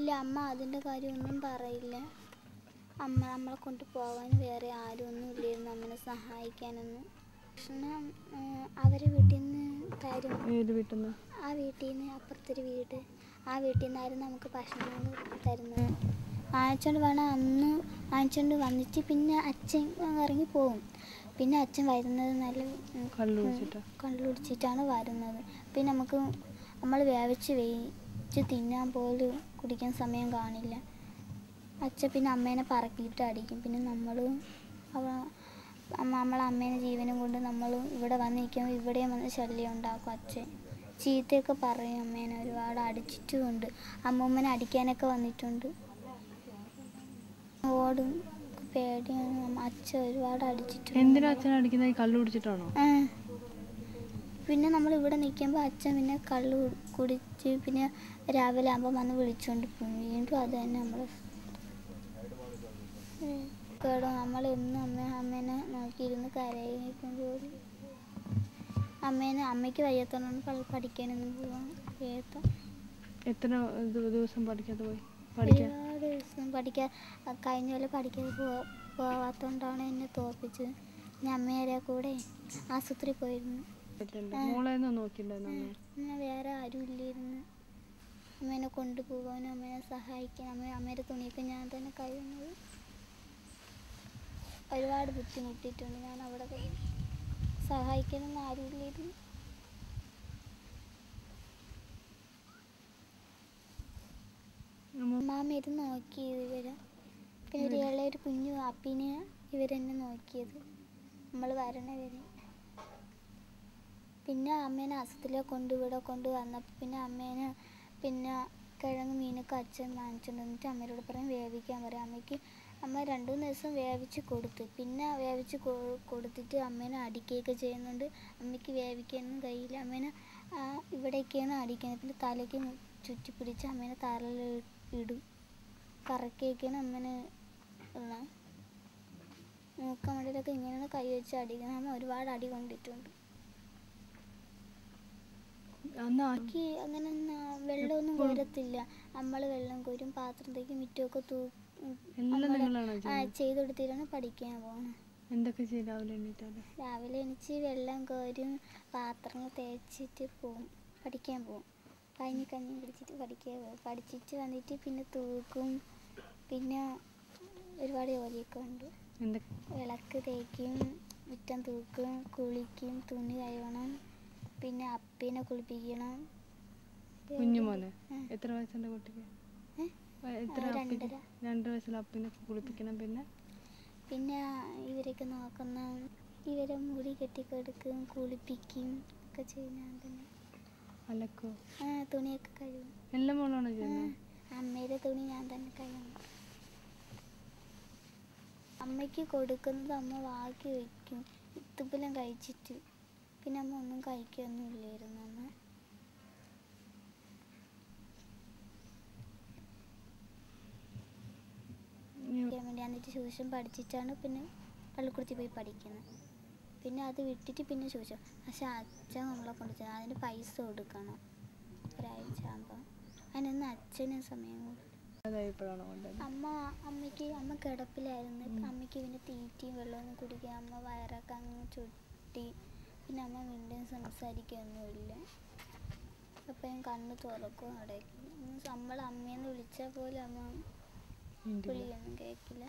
ഇല്ല, അമ്മ അതിൻ്റെ കാര്യമൊന്നും പറയില്ല. അമ്മ നമ്മളെ കൊണ്ട് പോകാൻ വേറെ ആരും ഒന്നും ഇല്ലായിരുന്നു അമ്മനെ സഹായിക്കാനൊന്നും. ഭക്ഷണം അവരെ വീട്ടിൽ നിന്ന് തരും. ആ വീട്ടിൽ നിന്ന് അപ്പുറത്തൊരു വീട്, ആ വീട്ടിൽ നിന്നായിരുന്നു നമുക്ക് ഭക്ഷണം തരുന്നത്. വാങ്ങിച്ചുകൊണ്ട് വേണം അന്ന് വാങ്ങിച്ചുകൊണ്ട് വന്നിട്ട് പിന്നെ അച്ഛൻ ഇറങ്ങി പോകും. പിന്നെ അച്ഛൻ വരുന്നത് നല്ല കള്ളുടിച്ചിട്ടാണ് വരുന്നത്. പിന്നെ നമ്മൾ വേവിച്ച് തിന്നാൻ പോലും കുടിക്കാൻ സമയം കാണില്ല. അച്ഛൻ പിന്നെ അമ്മേനെ പറക്കിയിട്ട് അടിക്കും. പിന്നെ നമ്മളെ അമ്മേനെ ജീവനും കൊണ്ട് നമ്മൾ ഇവിടെ വന്നിരിക്കുമ്പോൾ ഇവിടെയും വന്ന് ശല്യം ഉണ്ടാക്കും. അച്ഛൻ ചീത്തയൊക്കെ പറയും അമ്മേനെ, ഒരുപാട് അടിച്ചിട്ടുമുണ്ട്. അമ്മൂമ്മനെ അടിക്കാനൊക്കെ വന്നിട്ടുണ്ട്. ഓടും, പേടിയാണ്. അച്ഛൻ ഒരുപാട് അടിച്ചിട്ടുണ്ട്. എന്തിനാ അച്ഛൻ അടിക്കുന്നത്? കള്ളു കുടിച്ചിട്ടാണോ? പിന്നെ നമ്മൾ ഇവിടെ നിൽക്കുമ്പോൾ അച്ഛൻ പിന്നെ കള്ളു കുടിച്ച് പിന്നെ രാവിലെ ആകുമ്പോൾ വന്ന് വിളിച്ചുകൊണ്ട് പോകും. വീണ്ടും അത് തന്നെ നമ്മൾ എന്നും അമ്മേനെ നോക്കിയിരുന്ന് കരയിക്കും പോലും. അമ്മയ്ക്ക് വയ്യാത്തതുകൊണ്ട് പഠിക്കാനൊന്നും പോകാൻ വയ്യാത്ത. എത്ര ദിവസം പഠിക്കാതെ പോയി? ഒരുപാട് ദിവസം കഴിഞ്ഞ പോലെ പഠിക്കാതെ പോവാത്തതുകൊണ്ടാണ് എന്നെ തോൽപ്പിച്ചത്. ഞാൻ അമ്മേരെ കൂടെ ആശുപത്രി പോയിരുന്നു. പിന്നെ വേറെ ആരും ഇല്ലായിരുന്നു അമ്മേനെ കൊണ്ടുപോകാനും അമ്മേനെ സഹായിക്കാൻ. അമ്മേരെ തുണിയൊക്കെ ഞാൻ തന്നെ കഴിയുന്നത്. ഒരുപാട് ബുദ്ധിമുട്ടിയിട്ടുണ്ട് ഞാൻ അവിടെ പോയി. സഹായിക്കാനൊന്നും ആരും ഇല്ലായിരുന്നു. അമ്മാമ്മ ഇരുന്ന് നോക്കിയത് ഇവരെ. പിന്നെ ഒരു ഇളയൊരു കുഞ്ഞു അപ്പിനെ ഇവരെന്നെ നോക്കിയത് നമ്മൾ വരണവരെ. പിന്നെ അമ്മേനെ ആശുപത്രിയിൽ ഇവിടെ കൊണ്ടുവന്നപ്പോൾ പിന്നെ അമ്മേനെ പിന്നെ കിഴങ്ങ് മീനൊക്കെ അച്ഛൻ വാങ്ങിച്ചുകൊണ്ട് വന്നിട്ട് അമ്മയോട് പറയും വേവിക്കാൻ പറയും. അമ്മ 2-3 ദിവസം വേവിച്ച് കൊടുത്തു. പിന്നെ വേവിച്ച് കൊടുത്തിട്ട് അമ്മേനെ അടിക്കുകയൊക്കെ ചെയ്യുന്നുണ്ട്. അമ്മയ്ക്ക് വേവിക്കാനൊന്നും കഴിയില്ല. അമ്മേനെ ഇവിടെയൊക്കെയാണ് അടിക്കുന്നത്. പിന്നെ തലയ്ക്ക് ചുറ്റി പിടിച്ച് അമ്മേനെ തറയിൽ ഇടും. കറക്കിയൊക്കെയാണ് അമ്മേനെ ഉള്ളത്. മൂക്കമടയിലൊക്കെ ഇങ്ങനെയാണ് കൈ വെച്ച് അടിക്കുന്നത്. അമ്മ ഒരുപാട് അടി കൊണ്ടിട്ടുണ്ട്. അങ്ങനെ വെള്ളമൊന്നും കോരത്തില്ല. നമ്മൾ വെള്ളം കോരും, പാത്രം തേക്കും, മിറ്റമൊക്കെ ചെയ്ത് കൊടുത്തിട്ടാണ് പഠിക്കാൻ പോകുന്നത്. എന്തൊക്കെ ചെയ്യും? രാവിലെ എണീച്ച് വെള്ളം കോരും, പാത്രങ്ങൾ തേച്ചിട്ട് പഠിക്കാൻ പോകും. കഞ്ഞി പിടിച്ചിട്ട് പഠിക്കാൻ പോകും. പഠിച്ചിട്ട് വന്നിട്ട് പിന്നെ തൂക്കും. പിന്നെ ഒരുപാട് ജോലിയൊക്കെ ഉണ്ട്. വിളക്ക് തേക്കും, മുറ്റം തൂക്കും, കുളിക്കും, തുണി കഴുകണം, പിന്നെ അപ്പീനെ കുളിപ്പിക്കണം. കുഞ്ഞുമോനെ എത്ര വയസ്സുണ്ട് കുട്ടിക്ക്? 2.5. 2 വയസ്സിൽ അപ്പീനെ കുളിപ്പിക്കണം. പിന്നെ ഇവരൊക്കെ നോക്കുന്ന, ഇവരെ മുടി കെട്ടിക്കൊടുക്കും, കുളിപ്പിക്കും ഒക്കെ ചെയ്യുന്ന തന്നെ. അലക്കോ? തുണിയൊക്കെ കഴുകും. എല്ലാം മോളാണോ ചെയ്യുന്നത്? അമ്മയുടെ തുണി ഞാൻ തന്നെ കഴുകണം. അമ്മയ്ക്ക് കൊടുക്കുന്നത് അമ്മ ബാക്കി വയ്ക്കും ഇത്തുമ്പലം കഴിച്ചിട്ട്. പിന്നെ അമ്മ ഒന്നും കഴിക്കൊന്നും ഇല്ലായിരുന്നു. അമ്മ വേണ്ടി എന്നിട്ട് ട്യൂഷൻ പഠിച്ചിട്ടാണ് പിന്നെ പള്ളിക്കൂടത്തിൽ പോയി പഠിക്കുന്നത്. പിന്നെ അത് വിട്ടിട്ട് പിന്നെ ട്യൂഷൻ. പക്ഷെ അച്ഛൻ നമ്മളെ കൊണ്ടുവച്ചാൽ അതിന് പൈസ കൊടുക്കണം ഒരാഴ്ച ആകുമ്പോൾ. അതിനൊന്നും അച്ഛന് സമയം കൊടുക്കും. അമ്മ കിടപ്പിലായിരുന്നു. അമ്മയ്ക്ക് പിന്നെ തീറ്റയും വെള്ളമൊന്നും കുടിക്കാൻ അമ്മ വയറൊക്കെ അങ്ങ് ചുട്ടി. പിന്നെ അമ്മ വീണ്ടും സംസാരിക്കുകയൊന്നുമില്ല. എപ്പോഴും കണ്ണ് തുറക്കും അടയ്ക്കും. നമ്മൾ അമ്മയെന്ന് വിളിച്ചാൽ പോലും അമ്മ വിളിയൊന്നും കേൾക്കില്ല.